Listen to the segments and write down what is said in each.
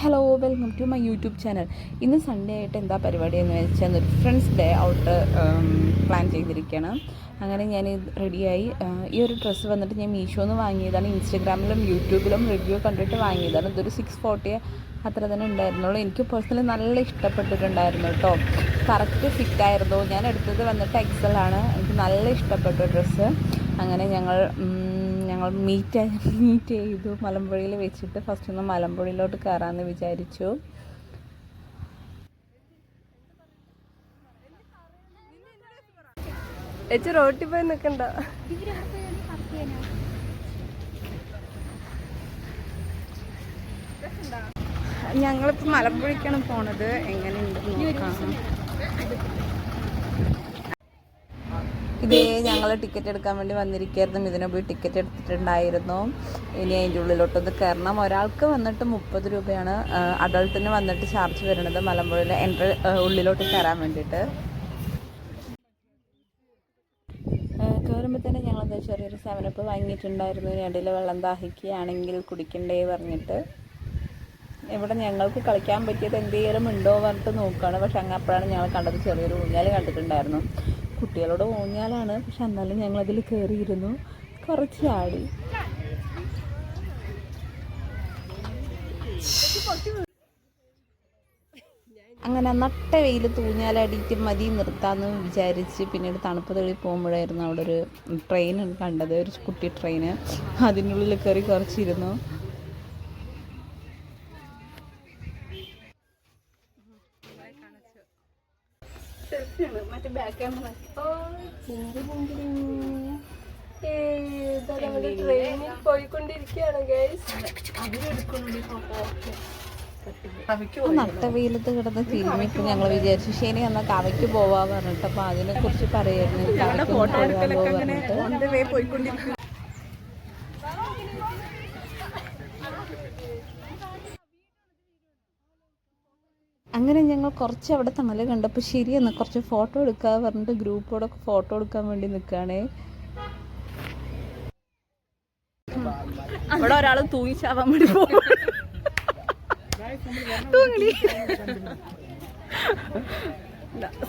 Hello, welcome to my YouTube channel. ഇന്ന് Sunday ആയിട്ട് എന്താ പരിപാടി എന്ന് വെച്ചാൽ ഒരു ഫ്രണ്ട്സ് ഡേ ഔട്ട് പ്ലാൻ ചെയ്തിരിക്കുകയാണ്. അങ്ങനെ ഞാൻ റെഡിയായി. ഈ ഒരു ഡ്രസ്സ് വന്നിട്ട് ഞാൻ മീഷോന്ന് വാങ്ങിയതാണ്. ഇൻസ്റ്റഗ്രാമിലും യൂട്യൂബിലും റിവ്യൂ കണ്ടിട്ട് വാങ്ങിയതാണ്. ഇതൊരു 640 അത്ര തന്നെ ഉണ്ടായിരുന്നുള്ളൂ. എനിക്ക് പേഴ്സണലി നല്ല ഇഷ്ടപ്പെട്ടിട്ടുണ്ടായിരുന്നു കേട്ടോ. കറക്റ്റ് ഫിറ്റായിരുന്നു. ഞാൻ എടുത്തത് വന്നിട്ട് XL ആണ്. എനിക്ക് നല്ല ഇഷ്ടപ്പെട്ടു ഡ്രസ്സ്. അങ്ങനെ ഞങ്ങൾ മീറ്റ് ചെയ്തു മലമ്പുഴയിൽ വെച്ചിട്ട്. ഫസ്റ്റ് ഒന്ന് മലമ്പുഴയിലോട്ട് കയറാമെന്ന് വിചാരിച്ചു. റോട്ടിൽ പോയി നിൽക്കണ്ട. ഞങ്ങളിപ്പോൾ മലമ്പുഴയ്ക്കാണ് പോണത്. എങ്ങനെയുണ്ടെന്ന് നോക്കാം. ഇതേ ഞങ്ങൾ ടിക്കറ്റ് എടുക്കാൻ വേണ്ടി വന്നിരിക്കുകയായിരുന്നു. ഇതിനെ പോയി ടിക്കറ്റ് എടുത്തിട്ടുണ്ടായിരുന്നു. ഇനി അതിൻ്റെ ഉള്ളിലോട്ടൊന്ന് കയറണം. ഒരാൾക്ക് വന്നിട്ട് 30 രൂപയാണ്. അഡൾട്ടിന് വന്നിട്ട് ചാർജ് വരുന്നത് മലമ്പുഴയിൽ ഉള്ളിലോട്ട് കയറാൻ വേണ്ടിയിട്ട്. കയറുമ്പോൾ തന്നെ ഞങ്ങളെന്താ ചെറിയൊരു 7up വാങ്ങിയിട്ടുണ്ടായിരുന്നു. ഇടയിൽ വെള്ളം ദാഹിക്കുകയാണെങ്കിൽ കുടിക്കണ്ടേ പറഞ്ഞിട്ട്. ഇവിടെ ഞങ്ങൾക്ക് കളിക്കാൻ പറ്റിയത് എന്തെങ്കിലും ഉണ്ടോ പറഞ്ഞിട്ട് നോക്കുകയാണ്. പക്ഷെ അങ്ങ് അപ്പോഴാണ് ഞങ്ങൾ കണ്ടത് ചെറിയൊരു ഊഞ്ഞാൽ കണ്ടിട്ടുണ്ടായിരുന്നു. കുട്ടികളോട് ഊഞ്ഞാലാണ്, പക്ഷെ എന്നാലും ഞങ്ങളതിൽ കയറിയിരുന്നു. കുറച്ച് ആടി. അങ്ങനെ നട്ട വെയിൽ ഊഞ്ഞാലടിയിട്ട് മതി നിർത്താമെന്ന് വിചാരിച്ച് പിന്നീട് തണുപ്പ് തെളി പോകുമ്പോഴായിരുന്നു അവിടെ ഒരു ട്രെയിൻ കണ്ടത്. ഒരു കുട്ടി ട്രെയിന്. അതിനുള്ളിൽ കയറി കുറച്ചിരുന്നു. പോയിക്കൊണ്ടിരിക്കുകയാണ് നട്ടവെയിലത്ത് കിടന്ന് ഫിലിമിപ്പോൾ ഞങ്ങൾ വിചാരിച്ചു ശരി എന്നാൽ കവയ്ക്ക് പോവാ പറഞ്ഞിട്ട്. അപ്പോൾ അതിനെക്കുറിച്ച് പറയായിരുന്നു. ഫോട്ടോ എടുക്കലൊക്കെ അങ്ങനെ പോയിക്കൊണ്ടിരിക്കും. അങ്ങനെ ഞങ്ങൾ കുറച്ച് അവിടെ തണൽ കണ്ടപ്പോൾ ശരിയെന്ന് കുറച്ച് ഫോട്ടോ എടുക്കുക പറഞ്ഞിട്ട് ഗ്രൂപ്പോടൊക്കെ ഫോട്ടോ എടുക്കാൻ വേണ്ടി നിൽക്കുകയാണേ. അവിടെ ഒരാൾ തൂങ്ങിച്ചാവാൻ വേണ്ടി പോകും.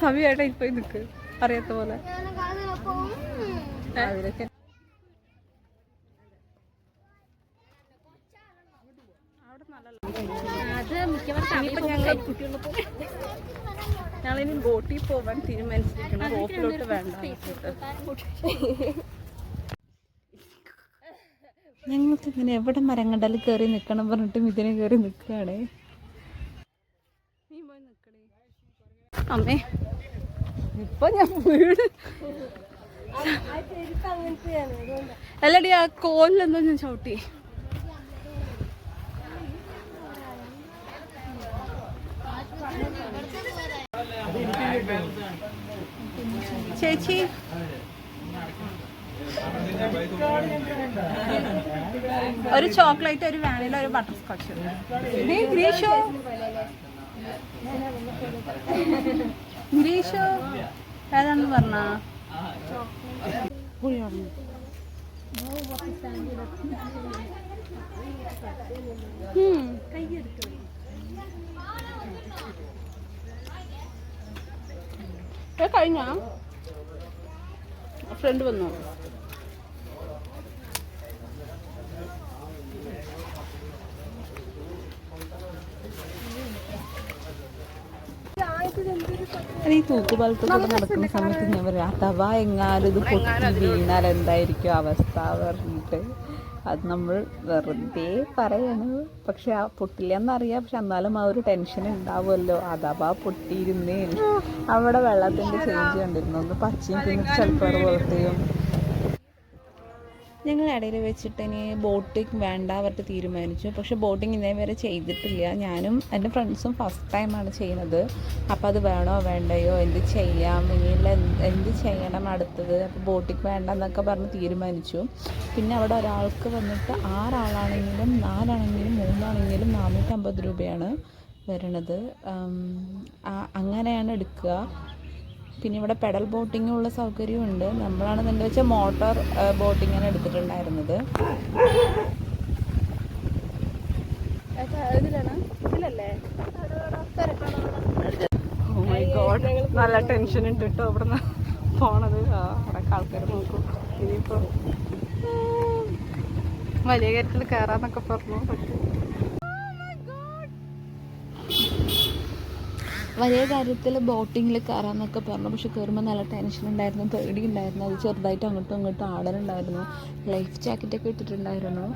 സമയമായിട്ടാ ഇപ്പൊ നിൽക്ക് അറിയാത്ത പോലെ. ഞങ്ങളിനി ബോട്ടിൽ പോവാൻ തീരുമാനിച്ചിരിക്കണം. റോപ്പിലോട്ട് വേണ്ട. ഞങ്ങൾക്ക് ഇങ്ങനെ എവിടെ മരം കണ്ടാലും കയറി നിൽക്കണം പറഞ്ഞിട്ടും ഇതിനെ കയറി നിൽക്കുകയാണേ. അമ്മേ ഇപ്പൊ ഞാൻ വീട് അല്ലടി ആ കോലിലെന്തോ ഞാൻ ചവിട്ടി. ചേച്ചി ഒരു ചോക്ലേറ്റ്, ഒരു വാനില, ഒരു ബട്ടർ സ്കോച്ച്. ഗ്രീഷോ ഗ്രീഷോ ഏതാണെന്ന് പറഞ്ഞ കഴിഞ്ഞ ഫ്രണ്ട് വന്നു. ഈ തൂക്കുപാലത്തൊക്കെ നടക്കുന്ന സമയത്ത് ഞാൻ പറയാം അഥവാ എങ്ങാനും ഇത് പൊട്ടി വീണാൽ എന്തായിരിക്കും അവസ്ഥ പറഞ്ഞിട്ട്. അത് നമ്മൾ വെറുതെ പറയാണ്. പക്ഷെ ആ പൊട്ടില്ലെന്നറിയാം. പക്ഷെ എന്നാലും ആ ഒരു ടെൻഷൻ ഉണ്ടാവുമല്ലോ. അഥവാ പൊട്ടിയിരുന്നേ. അവിടെ വെള്ളത്തിൻ്റെ ചേഞ്ച് കണ്ടിരുന്നു. ഒന്ന് പച്ചയും പിന്നെ ചിലപ്പോൾ പോലത്തെയും. ഞങ്ങൾ ഇടയിൽ വെച്ചിട്ട് ഇനി ബോട്ടിങ് വേണ്ട അവർക്ക് തീരുമാനിച്ചു. പക്ഷേ ബോട്ടിങ് ഇതേ വരെ ചെയ്തിട്ടില്ല. ഞാനും എൻ്റെ ഫ്രണ്ട്സും ഫസ്റ്റ് ടൈമാണ് ചെയ്യുന്നത്. അപ്പോൾ അത് വേണോ വേണ്ടയോ, എന്ത് ചെയ്യാം, ഇനിയുള്ള എന്ത് ചെയ്യണം അടുത്തത്. അപ്പോൾ ബോട്ടിങ് വേണ്ട എന്നൊക്കെ പറഞ്ഞ് തീരുമാനിച്ചു. പിന്നെ അവിടെ ഒരാൾക്ക് വന്നിട്ട് 6 ആളാണെങ്കിലും 4 ആണെങ്കിലും 3 ആണെങ്കിലും 450 രൂപയാണ് വരുന്നത്. അങ്ങനെയാണ് എടുക്കുക. പിന്നെ ഇവിടെ പെഡൽ ബോട്ടിങ്ങുള്ള സൗകര്യമുണ്ട്. നമ്മളാണെന്ന് വെച്ചാൽ മോട്ടോർ ബോട്ടിങ്ങാണ് എടുത്തിട്ടുണ്ടായിരുന്നത്. ഇതിലാണ് കടലല്ലേ? Oh my God. നല്ല ടെൻഷൻ ഉണ്ട് കേട്ടോ ഇവിടുന്ന് പോണത്. അവിടെ ആൾക്കാർ നോക്കും. ഇനിയിപ്പോ വലിയ കാര്യത്തിൽ കയറാന്നൊക്കെ പറഞ്ഞു. വലിയ കാര്യത്തിൽ ബോട്ടിങ്ങിൽ കയറാമെന്നൊക്കെ പറഞ്ഞു. പക്ഷെ കയറുമ്പോൾ നല്ല ടെൻഷൻ ഉണ്ടായിരുന്നു, പേടി ഉണ്ടായിരുന്നു. അത് ചെറുതായിട്ട് അങ്ങോട്ടും ഇങ്ങോട്ടും ആടലുണ്ടായിരുന്നു. ലൈഫ് ജാക്കറ്റൊക്കെ ഇട്ടിട്ടുണ്ടായിരുന്നു.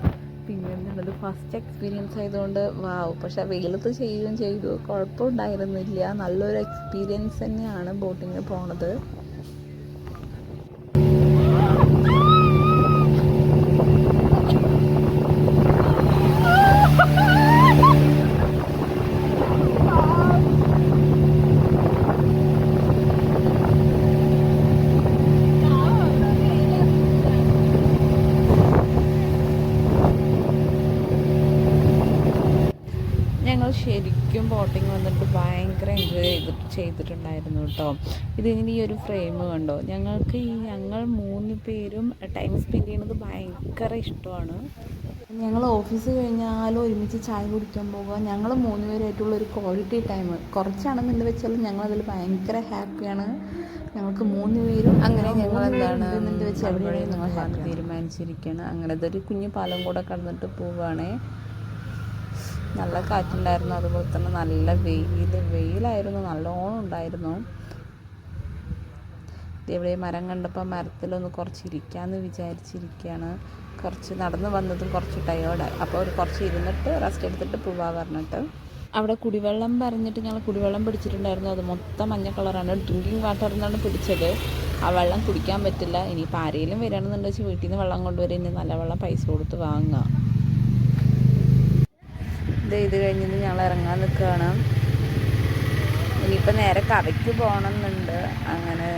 പിന്നെ എന്തുള്ളത്, ഫസ്റ്റ് എക്സ്പീരിയൻസ് ആയതുകൊണ്ട് വാവ്. പക്ഷെ വെയിലത്ത് ചെയ്യുകയും ചെയ്തു, കുഴപ്പമുണ്ടായിരുന്നില്ല. നല്ലൊരു എക്സ്പീരിയൻസ് തന്നെയാണ് ബോട്ടിങ്ങിന് പോണത്. ഞങ്ങൾ ശരിക്കും ബോട്ടിങ് വന്നിട്ട് ഭയങ്കര എൻജോയ് ചെയ്തിട്ടുണ്ടായിരുന്നു കേട്ടോ. ഇതിന് ഈ ഒരു ഫ്രെയിം കണ്ടോ, ഞങ്ങൾ 3 പേരും ടൈം സ്പെൻഡ് ചെയ്യുന്നത് ഭയങ്കര ഇഷ്ടമാണ്. ഞങ്ങൾ ഓഫീസ് കഴിഞ്ഞാലും ഒരുമിച്ച് ചായ കുടിക്കാൻ പോകുക, ഞങ്ങൾ 3 പേരായിട്ടുള്ളൊരു ക്വാളിറ്റി ടൈം കുറച്ചാണെന്ന് വെച്ചാലും ഞങ്ങളതിൽ ഭയങ്കര ഹാപ്പിയാണ്. ഞങ്ങൾക്ക് 3 പേരും അങ്ങനെ ഞങ്ങൾ എന്താണ് വെച്ചാൽ എവിടെയും ഞങ്ങൾ ഹാപ്പി തീരുമാനിച്ചിരിക്കുകയാണ്. അങ്ങനെ ഇതൊരു കുഞ്ഞു പാലം കൂടെ കടന്നിട്ട് പോവുകയാണേ. നല്ല കാറ്റുണ്ടായിരുന്നു, അതുപോലെ തന്നെ നല്ല വെയിലായിരുന്നു, നല്ലോണം ഉണ്ടായിരുന്നു. ഇവിടെ മരം കണ്ടപ്പോൾ മരത്തിലൊന്ന് കുറച്ച് ഇരിക്കാമെന്ന് വിചാരിച്ചിരിക്കുകയാണ്. കുറച്ച് നടന്ന് വന്നതും കുറച്ച് ടയേർഡായി. അപ്പോൾ കുറച്ച് ഇരുന്നിട്ട് റെസ്റ്റ് എടുത്തിട്ട് പോവാ പറഞ്ഞിട്ട് അവിടെ കുടിവെള്ളം പറഞ്ഞിട്ട് ഞങ്ങൾ കുടിവെള്ളം പിടിച്ചിട്ടുണ്ടായിരുന്നു. അത് മൊത്തം മഞ്ഞ കളറാണ്. ഡ്രിങ്കിങ് വാട്ടർ എന്നാണ് പിടിച്ചത്. ആ വെള്ളം കുടിക്കാൻ പറ്റില്ല. ഇനിയിപ്പോൾ ആരെങ്കിലും വരണമെന്നുണ്ടെന്ന് വെച്ചാൽ വീട്ടിൽ നിന്ന് വെള്ളം കൊണ്ടുവരും. ഇനി നല്ല വെള്ളം പൈസ കൊടുത്ത് വാങ്ങുക. ഇത് കഴിഞ്ഞിട്ട് ഞങ്ങൾ ഇറങ്ങാൻ നിൽക്കുകയാണ്. ഇനിയിപ്പോൾ നേരെ കവയ്ക്ക് പോകണമെന്നുണ്ട്. അങ്ങനെ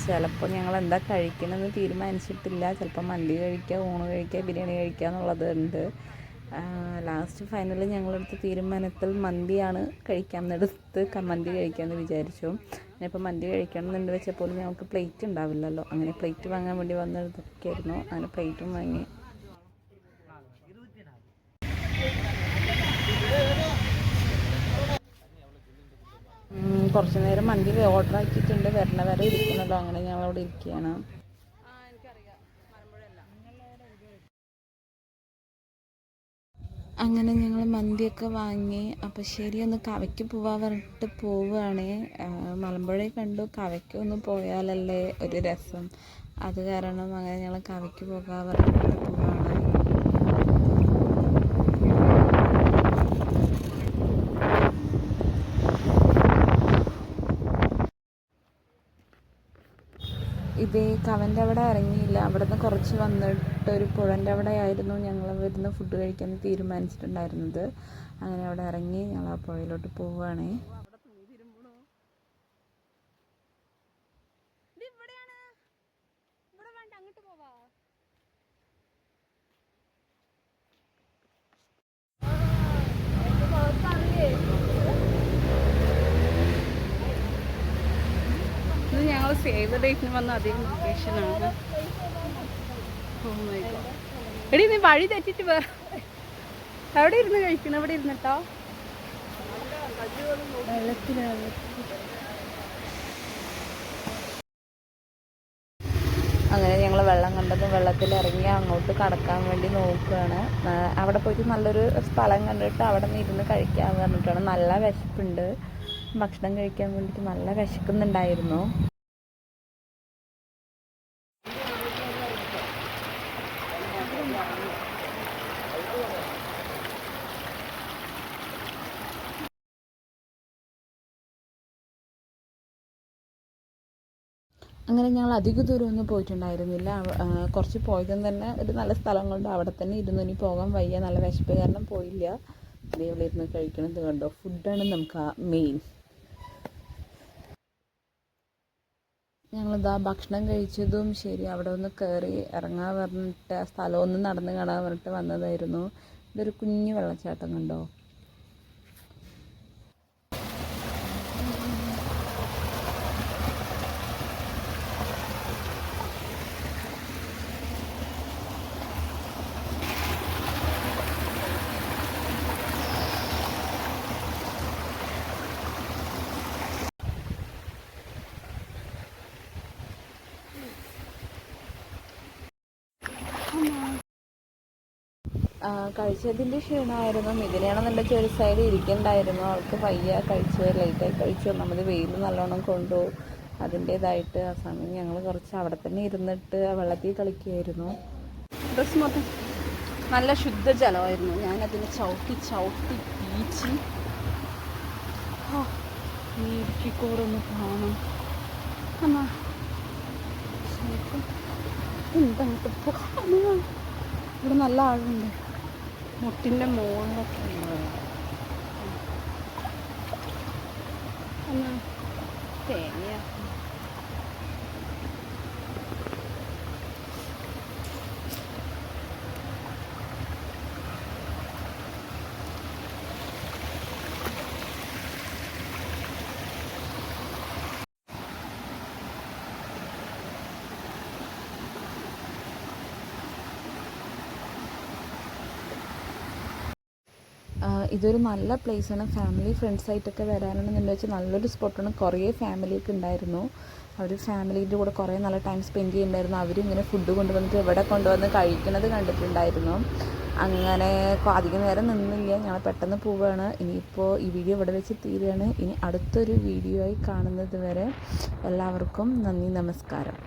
ചിലപ്പോൾ ഞങ്ങൾ എന്താ കഴിക്കണമെന്ന് തീരുമാനിച്ചിട്ടില്ല. ചിലപ്പോൾ മന്തി കഴിക്കുക, ഊണ് കഴിക്കുക, ബിരിയാണി കഴിക്കുക എന്നുള്ളതുണ്ട്. ലാസ്റ്റ് ഫൈനലിൽ ഞങ്ങളെടുത്ത തീരുമാനത്തിൽ മന്തിയാണ് കഴിക്കാമെന്നെടുത്ത് മന്തി കഴിക്കാമെന്ന് വിചാരിച്ചു. ഇപ്പോൾ മന്തി കഴിക്കണമെന്നുണ്ട് വെച്ചപ്പോൾ ഞങ്ങൾക്ക് പ്ലേറ്റ് ഉണ്ടാവില്ലല്ലോ. അങ്ങനെ പ്ലേറ്റ് വാങ്ങാൻ വേണ്ടി വന്നതൊക്കെയായിരുന്നു. അങ്ങനെ പ്ലേറ്റും വാങ്ങി. കുറച്ച് നേരം മന്തി ഓർഡർ ആക്കിയിട്ടുണ്ട്, വരണ വരെ ഇരിക്കണല്ലോ. അങ്ങനെ ഞങ്ങളവിടെ ഇരിക്കുകയാണ്. അങ്ങനെ ഞങ്ങൾ മന്തിയൊക്കെ വാങ്ങി. അപ്പോൾ ശരി, ഒന്ന് കവയ്ക്ക് പോവാൻ പറഞ്ഞിട്ട് പോവുകയാണേ. മലമ്പുഴയിൽ കണ്ടു, കവയ്ക്ക് ഒന്ന് പോയാലല്ലേ ഒരു രസം. അത് കാരണം അങ്ങനെ ഞങ്ങൾ കവയ്ക്ക് പോകാൻ പറഞ്ഞിട്ട് പോവുകയാണ്. ഇതേ കവൻ്റെ അവിടെ ഇറങ്ങിയില്ല. അവിടെ നിന്ന് കുറച്ച് വന്നിട്ട് ഒരു പുഴൻ്റെ അവിടെ ആയിരുന്നു ഞങ്ങൾ വരുന്ന ഫുഡ് കഴിക്കാൻ തീരുമാനിച്ചിട്ടുണ്ടായിരുന്നത്. അങ്ങനെ അവിടെ ഇറങ്ങി ഞങ്ങൾ ആ പുഴയിലോട്ട് പോവുകയാണേ. ഞങ്ങൾ സേവ് ഡേറ്റിന് വന്ന അതേ ലൊക്കേഷനാണ്. എടി നീ വഴി തെറ്റിട്ട് വേറെ എവിടെ ഇരുന്ന് കഴിക്കണം? എവിടെ ഇരുന്നിട്ടോ? വെള്ളത്തിലാണ്. അങ്ങനെ ഞങ്ങൾ വെള്ളം കണ്ടതും വെള്ളത്തിൽ ഇറങ്ങി അങ്ങോട്ട് കടക്കാൻ വേണ്ടി നോക്കുകയാണ്. അവിടെ പോയിട്ട് നല്ലൊരു സ്ഥലം കണ്ടിട്ട് അവിടെ നിന്ന് ഇരുന്ന് കഴിക്കാമെന്ന് പറഞ്ഞിട്ടാണ്. നല്ല വിശപ്പുണ്ട്, ഭക്ഷണം കഴിക്കാൻ വേണ്ടിയിട്ട് നല്ല വിശക്കുന്നുണ്ടായിരുന്നു. അങ്ങനെ ഞങ്ങൾ അധിക ദൂരമൊന്നും പോയിട്ടുണ്ടായിരുന്നില്ല. കുറച്ച് പോയതും തന്നെ ഒരു നല്ല സ്ഥലം കൊണ്ട് അവിടെ തന്നെ ഇരുന്നു. ഇനി പോകാൻ വയ്യ, നല്ല വിശപ്പ് കാരണം പോയില്ല. ഇവിടെ ഇരുന്ന് കഴിക്കണത് കണ്ടോ, ഫുഡാണ് നമുക്ക് മെയിൻ. ഞങ്ങളിതാ ഭക്ഷണം കഴിച്ചതും ശരി അവിടെ ഒന്ന് കയറി ഇറങ്ങാൻ പറഞ്ഞിട്ട് ആ സ്ഥലം ഒന്ന് നടന്ന് കാണാൻ പറഞ്ഞിട്ട് വന്നതായിരുന്നു. ഇതൊരു കുഞ്ഞു വെള്ളച്ചാട്ടം കണ്ടോ. കഴിച്ചതിൻ്റെ ക്ഷീണമായിരുന്നു. ഇതിനെയാണെന്നുണ്ടെങ്കിൽ ഒരു സൈഡ് ഇരിക്കണ്ടായിരുന്നു. അവൾക്ക് പയ്യ കഴിച്ച് ലേറ്റായി കഴിച്ചു. ഒന്നാമത് വെയിൽ നല്ലോണം കൊണ്ടു. അതിൻ്റേതായിട്ട് ആ സമയം ഞങ്ങൾ കുറച്ച് അവിടെ തന്നെ ഇരുന്നിട്ട് വെള്ളത്തിൽ കളിക്കുകയായിരുന്നു. ഡ്രസ്സ് മൊത്തം നല്ല ശുദ്ധജലമായിരുന്നു. ഞാനതിനെ ചവിട്ടി പീച്ച് ഈ ഇടുക്കിക്കോടൊന്ന് കാണും എന്നാ എന്താ ഇവിടെ നല്ല ആഴുണ്ട്. മുട്ടിൻ്റെ മുകളിലൊക്കെ എന്നാ തേങ്ങ ഇതൊരു നല്ല പ്ലേസാണ്. ഫാമിലി ഫ്രണ്ട്സായിട്ടൊക്കെ വരാനുണ്ടെന്ന് വെച്ചാൽ നല്ലൊരു സ്പോട്ടാണ്. കുറേ ഫാമിലിയൊക്കെ ഉണ്ടായിരുന്നു. അവർ ഫാമിലീൻ്റെ കൂടെ കുറേ നല്ല ടൈം സ്പെൻഡ് ചെയ്യുന്നുണ്ടായിരുന്നു. അവരിങ്ങനെ ഫുഡ് കൊണ്ടുവന്നിട്ട് ഇവിടെ കൊണ്ടുവന്ന് കഴിക്കുന്നത് കണ്ടിട്ടുണ്ടായിരുന്നു. അങ്ങനെ അധികം നേരം നിന്നില്ല, ഞങ്ങൾ പെട്ടെന്ന് പോവുകയാണ്. ഇനിയിപ്പോൾ ഈ വീഡിയോ ഇവിടെ വെച്ച് തീരുകയാണ്. ഇനി അടുത്തൊരു വീഡിയോ ആയി കാണുന്നത് വരെ എല്ലാവർക്കും നന്ദി, നമസ്കാരം.